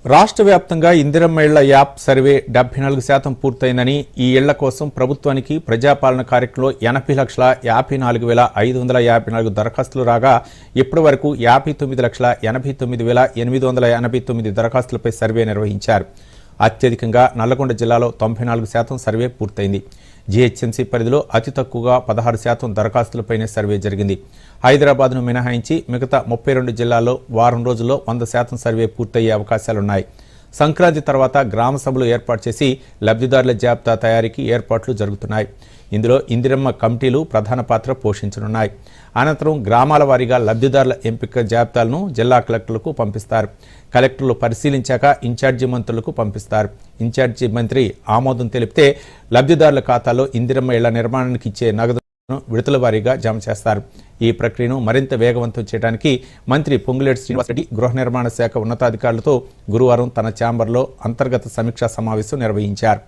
రాష్ట్ర వ్యాప్తంగా ఇందిరమ్మ ఇళ్ల యాప్ సర్వే 74% పూర్తయిందని, ఈ ఇళ్ల కోసం ప్రభుత్వానికి ప్రజాపాలన కార్యక్రమంలో 80,54,554 దరఖాస్తులు రాగా ఇప్పటి వరకు 59,89,889 దరఖాస్తులపై సర్వే నిర్వహించారు. అత్యధికంగా నల్లగొండ జిల్లాలో 94% సర్వే పూర్తయింది. జీహెచ్ఎంసీ పరిధిలో అతి తక్కువగా 16% దరఖాస్తులపైనే సర్వే జరిగింది. హైదరాబాద్ను మినహాయించి మిగతా 32 జిల్లాల్లో వారం రోజుల్లో 100% సర్వే పూర్తయ్యే అవకాశాలున్నాయి. సంక్రాంతి తర్వాత గ్రామ సభలు ఏర్పాటు చేసి లబ్ధిదారుల జాబితా తయారీకి ఏర్పాట్లు జరుగుతున్నాయి. ఇందులో ఇందిరమ్మ కమిటీలు ప్రధాన పాత్ర పోషించనున్నాయి. అనంతరం గ్రామాల వారీగా లబ్ధిదారుల ఎంపిక జాబితాలను జిల్లా కలెక్టర్లకు పంపిస్తారు. కలెక్టర్లు పరిశీలించాక ఇన్ఛార్జి మంత్రులకు పంపిస్తారు. ఇన్ఛార్జి మంత్రి ఆమోదం తెలిపితే లబ్ధిదారుల ఖాతాలో ఇందిరమ్మ ఇళ్ల నిర్మాణానికి ఇచ్చే నగదు విడతల వారీగా జమ చేస్తారు. ఈ ప్రక్రియను మరింత వేగవంతం చేయడానికి మంత్రి పొంగులేటి శ్రీనివాసరెడ్డి గృహ నిర్మాణ శాఖ ఉన్నతాధికారులతో గురువారం తన ఛాంబర్లో అంతర్గత సమీక్షా సమావేశం నిర్వహించారు.